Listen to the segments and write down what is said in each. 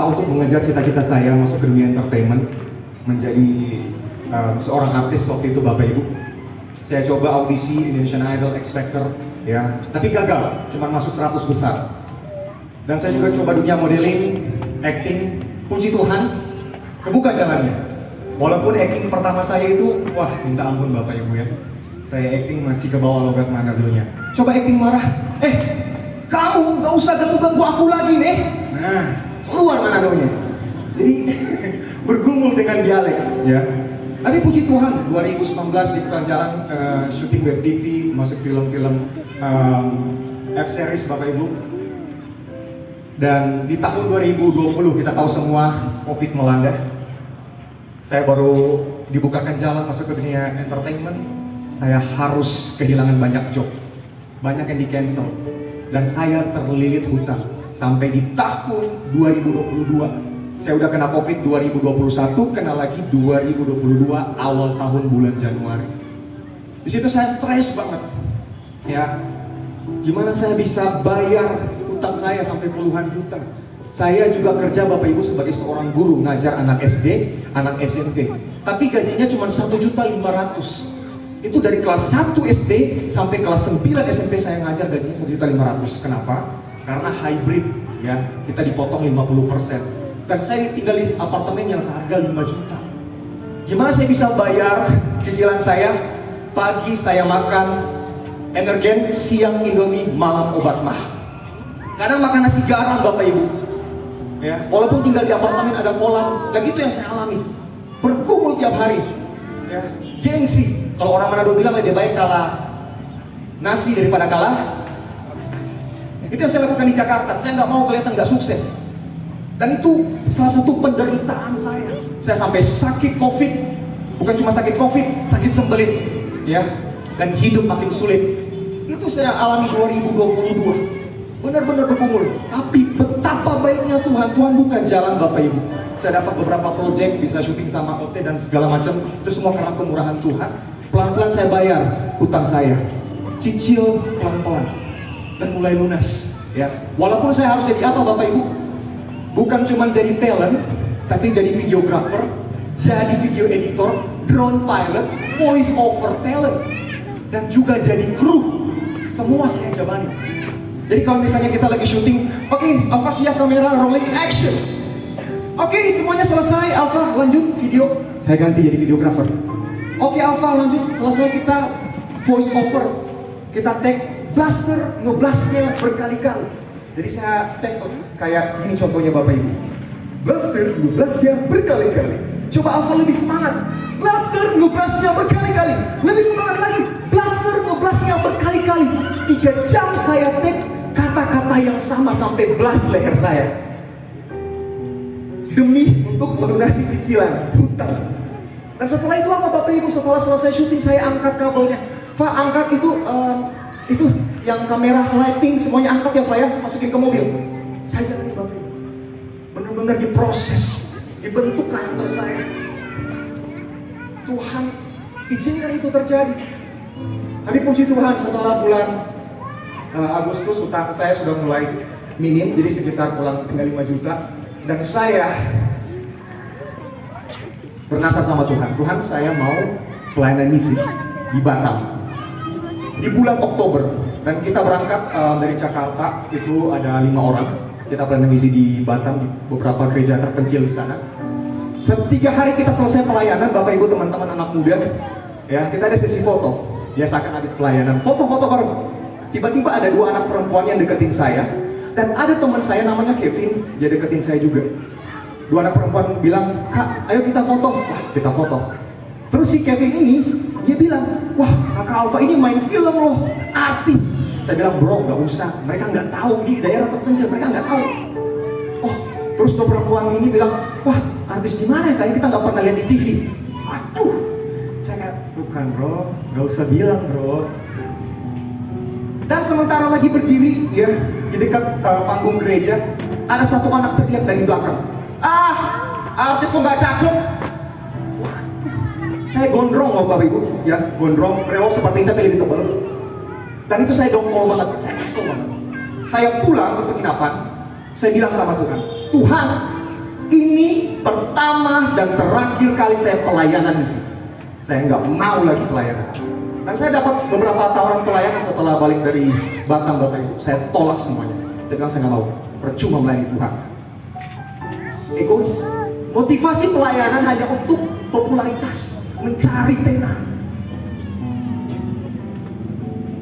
untuk mengejar cita-cita saya masuk ke dunia entertainment, menjadi seorang artis waktu itu Bapak Ibu. Saya coba audisi Indonesian Idol, X Factor, ya, tapi gagal, cuma masuk 100 besar. Dan saya juga coba dunia modeling, acting, puji Tuhan, kebuka jalannya. Walaupun acting pertama saya itu, wah minta ampun Bapak Ibu ya. Saya acting masih ke bawah logat Manadonya. Coba acting marah, kamu gak usah ganggu aku lagi nih. Nah, keluar Manadonya. Jadi bergumul dengan dialek, ya. Tapi puji Tuhan, 2019 dibuka jalan syuting web TV, masuk film-film F-series Bapak Ibu. Dan di tahun 2020 kita tahu semua COVID melanda. Saya baru dibukakan jalan masuk ke dunia entertainment. Saya harus kehilangan banyak job, banyak yang di cancel, dan saya terlilit hutang sampai di tahun 2022. Saya udah kena COVID 2021, kena lagi 2022 awal tahun bulan Januari. Di situ saya stres banget, ya. Gimana saya bisa bayar utang saya sampai puluhan juta? Saya juga kerja Bapak Ibu sebagai seorang guru ngajar anak SD, anak SMP. Tapi gajinya cuma 1.500.000. Itu dari kelas 1 SD sampai kelas 9 SMP saya ngajar gajinya 1.500.000. Kenapa? Karena hybrid, ya. Kita dipotong 50%. Dan saya tinggal di apartemen yang seharga 5 juta. Gimana saya bisa bayar cicilan saya? Pagi saya makan Energen, siang Indomie, malam obat mah. Kadang makan nasi garam Bapak Ibu, ya. Walaupun tinggal di apartemen ada kolam, dan itu yang saya alami. Bergumul tiap hari, ya. Gengsi. Kalau orang Manado bilang lebih baik kalah nasi daripada kalah. Itu yang saya lakukan di Jakarta. Saya nggak mau kelihatan nggak sukses. Dan itu salah satu penderitaan saya. Saya sampai sakit COVID, bukan cuma sakit COVID, sakit sembelit, ya. Dan hidup makin sulit. Itu saya alami 2022. Benar-benar bergumul. Tapi betapa baiknya Tuhan. Tuhan buka jalan Bapak Ibu. Saya dapat beberapa proyek, bisa syuting sama OT dan segala macam. Itu semua karena kemurahan Tuhan. Pelan-pelan saya bayar hutang saya. Cicil pelan-pelan. Dan mulai lunas, ya. Walaupun saya harus jadi apa Bapak Ibu? Bukan cuma jadi talent, tapi jadi videographer, jadi video editor, drone pilot, voice over talent, dan juga jadi kru. Semua saya jabani. Jadi kalau misalnya kita lagi syuting, oke, Alfa siap kamera, rolling action. Oke, semuanya selesai, Alfa lanjut video. Saya ganti jadi videographer. Oke, Alfa lanjut, selesai kita voice over. Kita take blaster, ngeblastnya berkali-kali. Jadi saya take kayak gini contohnya Bapak Ibu. Blaster, ngeblastnya berkali-kali. Coba Alfa lebih semangat. Blaster, ngeblastnya berkali-kali. Lebih semangat lagi. Blaster, ngeblastnya berkali-kali. 3 jam saya take kata-kata yang sama sampai blast leher saya. Demi untuk melunasi cicilan hutang. Dan setelah itu apa Bapak Ibu? Setelah selesai syuting saya angkat kabelnya. Fa, angkat itu yang kamera lighting semuanya angkat ya Fa ya, masukin ke mobil. Saya jalani Bapak Ibu. Benar-benar diproses, dibentuk karakter saya. Tuhan izinkan itu terjadi. Tapi puji Tuhan setelah bulan Agustus utang saya sudah mulai minim, jadi sekitar pulang tinggal 5 juta. Dan saya bernasar sama Tuhan. Tuhan, saya mau pelayanan misi di Batam di bulan Oktober. Dan kita berangkat dari Jakarta, itu ada 5 orang. Kita pelayanan misi di Batam, di beberapa gereja terpencil di sana. Setiga hari kita selesai pelayanan, Bapak Ibu teman-teman anak muda, ya, kita ada sesi foto. Biasakan habis pelayanan, foto-foto bareng. Tiba-tiba ada 2 anak perempuan yang deketin saya. Dan ada teman saya namanya Kevin, dia deketin saya juga. 2 anak perempuan bilang, "Kak, ayo kita foto." Wah, kita foto. Terus si Kevin ini, dia bilang, "Wah, Kakak Alfa ini main film loh, artis." Saya bilang, "Bro, nggak usah. Mereka nggak tahu di daerah terpencil, mereka nggak tahu." Oh, terus 2 perempuan ini bilang, "Wah, artis di mana? Kayaknya kita nggak pernah lihat di TV." Aduh, saya kayak, "Bukan bro, nggak usah bilang bro." Dan sementara lagi berdiri, ya, di dekat panggung gereja, ada satu anak teriak dari belakang, "Ah, artis kok nggak cakep?" Saya gondrong loh Bapak Ibu, ya, gondrong, brewok seperti itu tapi lebih tebal. Dan itu saya dongkol banget, saya kesel banget. Saya pulang ke penginapan, saya bilang sama Tuhan, "Tuhan, Ini pertama dan terakhir kali saya pelayanan di sini. Saya nggak mau lagi pelayanan. Dan saya dapat beberapa tawaran pelayanan setelah balik dari Batam, Bapak Ibu. Saya tolak semuanya. Saya bilang saya nggak mau. Percuma melayani Tuhan. Egois. Motivasi pelayanan hanya untuk popularitas, mencari tenar.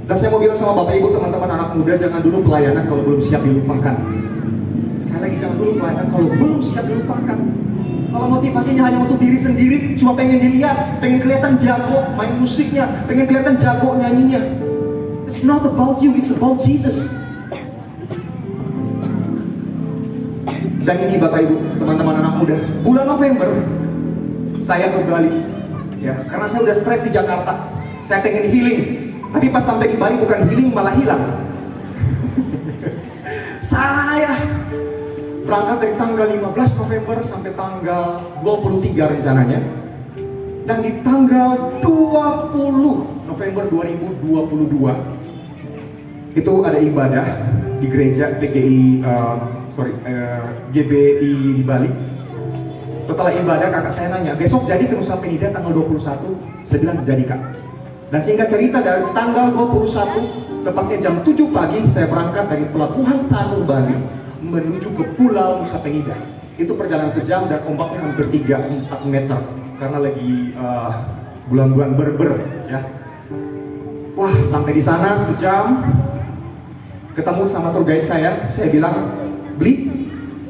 Dan saya mau bilang sama Bapak Ibu, teman-teman anak muda, jangan dulu pelayanan kalau belum siap dilupakan. Sekali lagi, jangan dulu pelayanan kalau belum siap dilupakan. Kalau motivasinya hanya untuk diri sendiri, cuma pengen dilihat, pengen kelihatan jago main musiknya, pengen kelihatan jago nyanyinya. It's not about you, it's about Jesus. Dan ini Bapak Ibu, teman-teman anak muda, bulan November saya ke Bali, ya, karena saya udah stres di Jakarta. Saya pengen healing, tapi pas sampai di Bali bukan healing, malah hilang. Saya berangkat dari tanggal 15 November sampai tanggal 23 rencananya. Dan di tanggal 20 November 2022 itu ada ibadah di gereja GBI di Bali. Setelah ibadah kakak saya nanya, besok jadi ke Nusa Penida tanggal 21? Saya bilang jadi Kak. Dan singkat cerita, dari tanggal 21 tepatnya jam 7 pagi saya berangkat dari Pelabuhan Sanur Bali menuju ke Pulau Nusa Penida. Itu perjalanan sejam dan ombaknya hampir 3-4 meter karena lagi bulan-bulan berber, ya. Wah, sampai di sana sejam, ketemu sama tour guide saya bilang, Bli,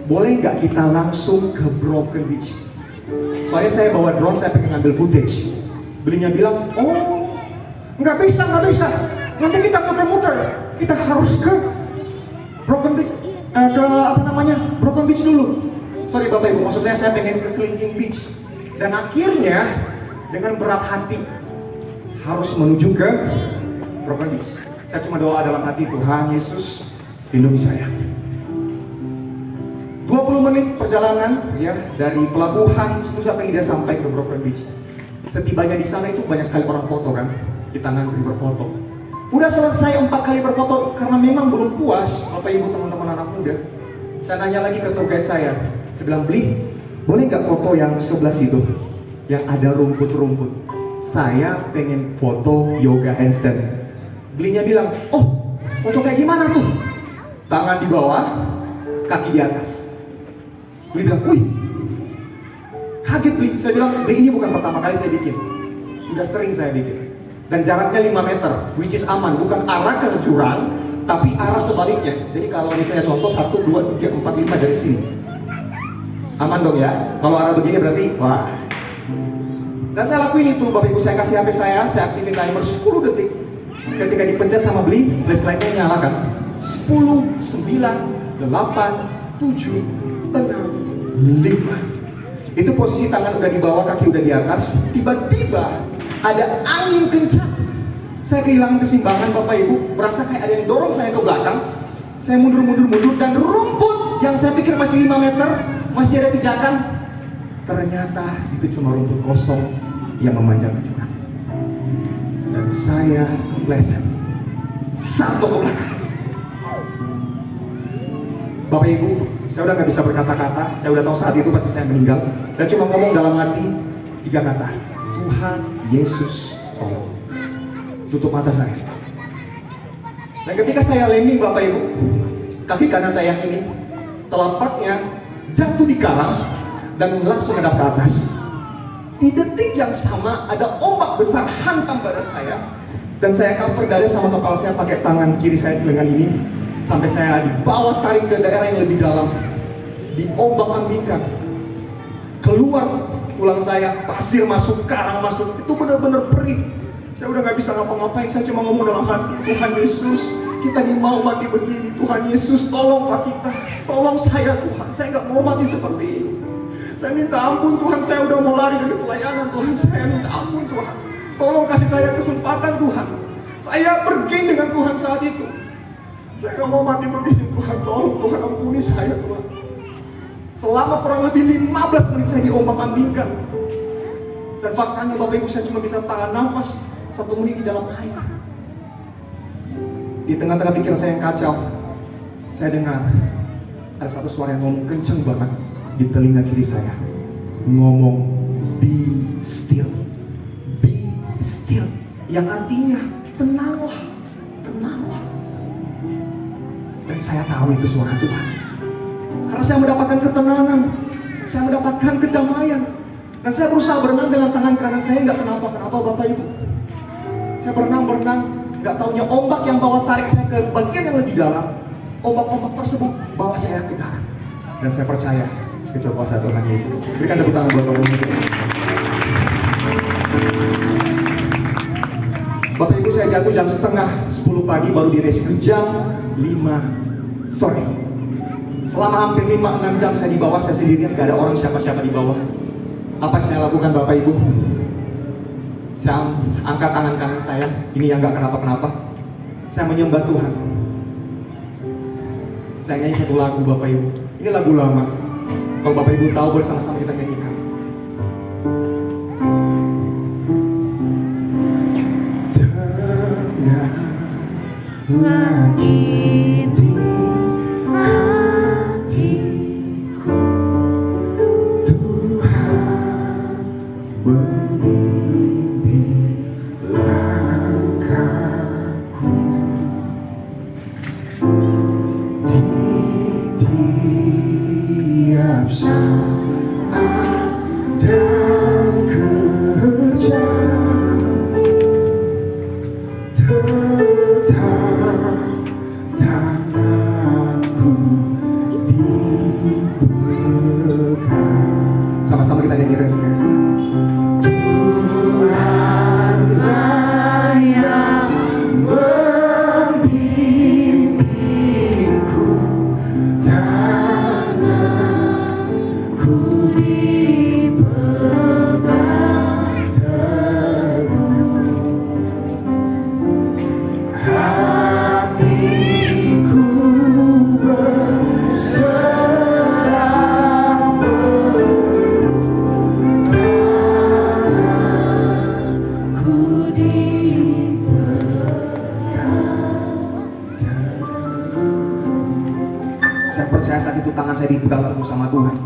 boleh nggak kita langsung ke Broken Beach? Soalnya saya bawa drone, saya pengen ngambil footage. Belinya bilang, oh, nggak bisa, nanti kita muter-muter, kita harus ke Broken Beach. Broken Beach dulu. Sorry Bapak Ibu, maksud saya pengen ke Clinking Beach. Dan akhirnya dengan berat hati harus menuju ke Broken Beach. Saya cuma doa dalam hati, Tuhan Yesus lindungi saya. 20 menit perjalanan, ya, dari pelabuhan Nusa Penida sampai ke Broken Beach. Setibanya di sana itu banyak sekali orang foto kan. Kita ngantri berfoto. Udah selesai 4 kali berfoto karena memang belum puas, Bapak Ibu, teman-teman anak muda. Saya nanya lagi ke tour guide saya bilang, Bli, boleh nggak foto yang sebelah situ, yang ada rumput-rumput? Saya pengen foto yoga handstand. Belinya bilang, oh, foto kayak gimana tuh? Tangan di bawah, kaki di atas. Beli bilang, wih, kaget Bli. Saya bilang, Bli, ini bukan pertama kali saya bikin, sudah sering saya bikin. Dan jaraknya 5 meter, which is aman, bukan arah ke jurang, tapi arah sebaliknya. Jadi kalau misalnya contoh 1, 2, 3, 4, 5 dari sini, aman dong ya. Kalau arah begini berarti, wah. Dan saya lakuin itu, Bapak Ibu. Saya kasih HP saya aktifin timer 10 detik. Ketika dipencet sama Beli, flashlightnya nyala kan. 10, 9, 8, 7, 6, 5. Itu posisi tangan udah di bawah, kaki udah di atas. Tiba-tiba ada angin kencang. Saya kehilangan keseimbangan, Bapak Ibu. Berasa kayak ada yang dorong saya ke belakang. Saya mundur, dan rumput yang saya pikir masih 5 meter, masih ada pijakan. Ternyata itu cuma rumput kosong yang memanjang ke jurang. Dan saya kepleset, satu ke belakang. Bapak Ibu, saya udah gak bisa berkata-kata. Saya udah tahu saat itu pasti saya meninggal. Saya cuma ngomong dalam hati 3 kata, Tuhan Yesus tolong. Tutup mata saya. Dan ketika saya landing, Bapak Ibu, kaki kanan saya yang ini, telapaknya jatuh di karang dan langsung menghadap ke atas. Di detik yang sama ada ombak besar hantam badan saya, dan saya cover dada sama kepala saya pakai tangan kiri saya dengan ini, sampai saya dibawa tarik ke daerah yang lebih dalam, diombak-ambingkan, keluar tulang saya, pasir masuk, karang masuk, itu benar-benar perih. Saya udah gak bisa ngapa-ngapain, saya cuma ngomong dalam hati, Tuhan Yesus, kita ini mau mati begini, Tuhan Yesus tolonglah kita, tolong saya Tuhan, saya gak mau mati seperti ini. Saya minta ampun Tuhan, saya udah mau lari dari pelayanan Tuhan, saya minta ampun Tuhan, tolong kasih saya kesempatan Tuhan. Saya pergi dengan Tuhan saat itu. Saya gak mau mati begini Tuhan, tolong Tuhan, ampuni saya Tuhan. Selama kurang lebih 15 menit saya diombak-ambingkan. Dan faktanya Bapak Ibu, saya cuma bisa tahan nafas 1 menit di dalam air. Di tengah-tengah pikiran saya yang kacau, saya dengar ada satu suara yang ngomong kenceng banget. di telinga kiri saya ngomong, be still, be still, yang artinya tenanglah, tenanglah. Dan saya tahu itu suara Tuhan, karena saya mendapatkan ketenangan, saya mendapatkan kedamaian. Dan saya berusaha berenang dengan tangan kanan saya, nggak kenapa-kenapa Bapak Ibu. Saya berenang, nggak taunya ombak yang bawa tarik saya ke bagian yang lebih dalam. Ombak-ombak tersebut bawa saya ke darat. Dan saya percaya itu kuasa Tuhan Yesus. Berikan tepuk tangan buat Tuhan Yesus. Bapak Ibu, saya jatuh jam setengah 10 pagi, baru direscue jam 5 sore. Selama hampir 5-6 jam saya di bawah, saya sendirian, gak ada orang siapa-siapa di bawah. Apa saya lakukan Bapak Ibu? Saya angkat tangan kanan saya, ini yang gak kenapa-kenapa. Saya menyembah Tuhan. Saya nyanyi satu lagu Bapak Ibu. Ini lagu lama. Kalau Bapak Ibu tahu, boleh sama-sama kita nyanyikan. Lagi di hatiku, Tuhan membimbing langkahku. Di tiap saat dan kerja sama-sama kita nyanyi refnya. Tuhanlah yang membimbingku, tanganku dipegang teguh, hatiku berserah penuh, tanganku dipegang teguh. Saya percaya saat itu tangan saya dipegang teguh sama Tuhan.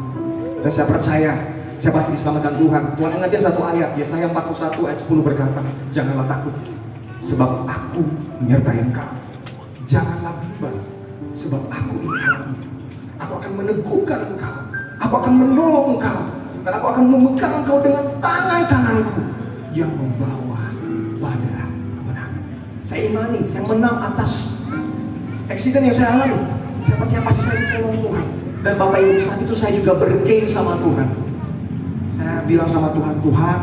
Dan saya percaya saya pasti diselamatkan Tuhan. Tuhan ingatin satu ayat, Yesaya 41 ayat 10 berkata, janganlah takut, sebab aku menyertai engkau. Janganlah bimbang, sebab aku ini Allahmu. Aku akan meneguhkan engkau, aku akan menolong engkau, dan aku akan memegang engkau dengan tangan kananku yang membawa pada kemenangan. Saya imani, saya menang atas eksiden yang saya alami. Saya percaya pasti saya ditolong Tuhan. Dan Bapak Ibu, saat itu saya juga bergain sama Tuhan. Saya bilang sama Tuhan, Tuhan,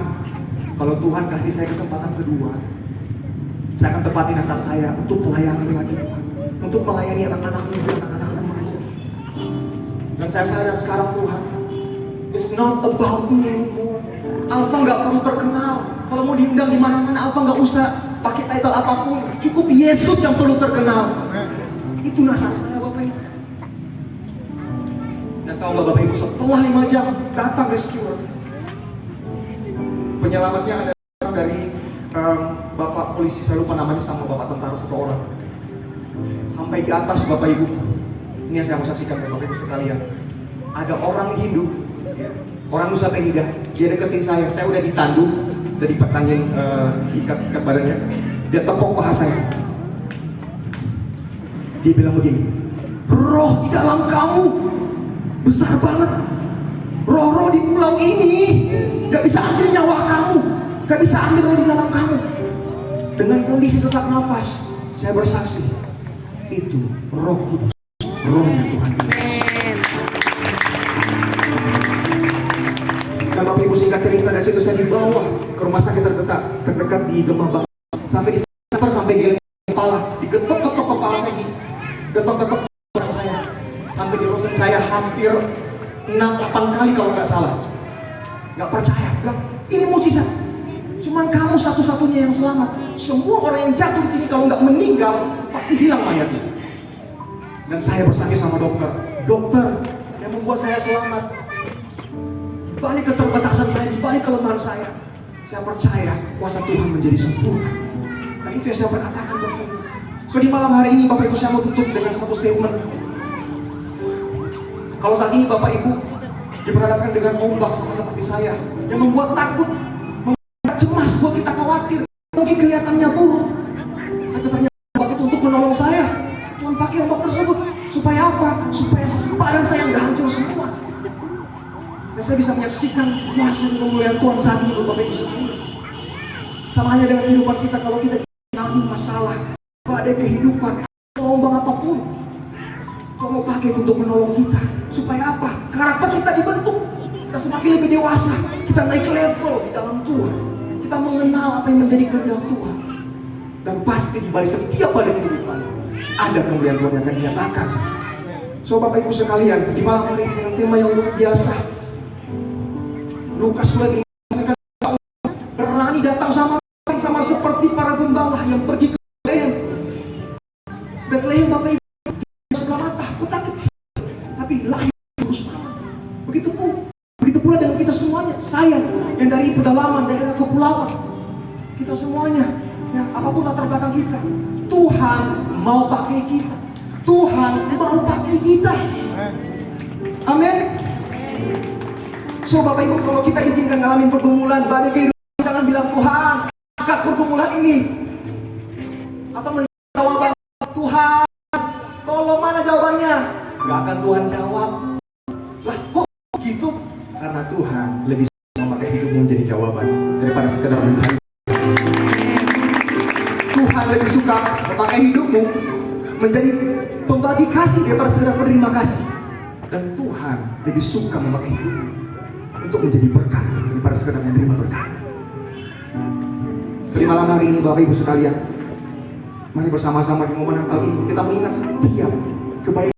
kalau Tuhan kasih saya kesempatan kedua, saya akan tepati nasar saya untuk pelayanan lagi Tuhan, untuk melayani anak-anak muda, anak-anak remaja. Dan saya sadar sekarang Tuhan, it's not about me anymore. Alpha nggak perlu terkenal. Kalau mau diundang di mana-mana, Alpha nggak usah pakai title apapun. Cukup Yesus yang perlu terkenal. Itu nasar saya Bapak Ibu. Dan tahu nggak Bapak Ibu, setelah 5 jam datang rescuer. Penyelamatnya ada dari Bapak polisi, saya lupa namanya, sama Bapak tentara satu orang. Sampai di atas Bapak Ibu, ini yang saya mau saksikan Bapak Ibu sekalian. Ada orang Hindu, orang Nusa Penida, dia deketin saya udah ditandu, udah dipasangin ikat badannya. Dia tepuk paha saya. Dia bilang begini, roh di dalam kamu besar banget. Roh-roh di pulau ini gak bisa ambil nyawa kamu, gak bisa ambil roh di dalam kamu. Dengan kondisi sesak nafas, saya bersaksi, itu Roh Kudus, rohnya Tuhan Yesus. Dan Bapak Ibu, singkat cerita, dari situ saya dibawa ke rumah sakit terdekat di Gemah Bakti. Sampai di sana, sampai di kepala, digetok-getok kepala saya, digetok-getok kepala saya. Sampai di rumah saya hampir 6-8 kali kalau nggak salah. Nggak percaya, bilang ini mujizat. Cuman kamu satu-satunya yang selamat. Semua orang yang jatuh di sini kalau nggak meninggal pasti hilang mayatnya. Dan saya bersaksi sama dokter, dokter yang membuat saya selamat. Di balik keterbatasan saya, di balik kelemahan saya percaya kuasa Tuhan menjadi sempurna. Dan itu yang saya perkatakan Bapak Ibu. So di malam hari ini Bapak Ibu, saya mau tutup dengan satu statement. Kalau saat ini Bapak Ibu diperhadapkan dengan ombak sama seperti saya, yang membuat takut, membuat cemas, buat kita khawatir. Mungkin kelihatannya buruk, tapi ternyata ombak itu untuk menolong saya. Tuhan pakai ombak tersebut supaya apa? Supaya badan saya nggak hancur semua. Dan saya bisa menyaksikan kuasa dan kemuliaan Tuhan saat ini, Bapak Ibu sekalian. Sama halnya dengan kehidupan kita, kalau kita mengalami masalah, badai kehidupan, ombak apapun, Tuhan mau pakai itu untuk menolong kita. Supaya apa? Karakter kita dibentuk. Kita semakin lebih dewasa. Kita naik level di dalam Tuhan. Kita mengenal apa yang menjadi kehendak Tuhan. Dan pasti di balik setiap badai kehidupan ada kemuliaan Tuhan yang akan dinyatakan. So Bapak Ibu sekalian, di malam hari ini dengan tema yang luar biasa, Lukas lagi berani datang sama seperti para gembala yang pergi ke Bethlehem. Bethlehem Bapak Ibu sebelah mata, kota kecil, tapi lahir terus selamat. Begitu pula dengan kita semuanya. Saya yang dari pedalaman, dari kepulauan, kita semuanya, ya, apapun latar belakang kita, Tuhan mau pakai kita. Tuhan mau pakai kita. Amin. So Bapak Ibu, kalau kita izinkan ngalamin pergumulan, badai kehidupan, jangan bilang Tuhan angkat pergumulan ini, atau menjawab jawaban Tuhan tolong, mana jawabannya? Gak akan Tuhan jawab. Lah kok gitu? Karena Tuhan lebih suka memakai hidupmu menjadi jawaban daripada sekedar mencari. Tuhan lebih suka memakai hidupmu menjadi pembagi kasih daripada sekedar penerima kasih. Dan Tuhan lebih suka memakai hidupmu untuk menjadi berkat daripada sekedar menerima berkat. Jadi malam hari ini Bapak Ibu sekalian, mari bersama-sama di momen Natal ini kita mengingat setiap kebaikan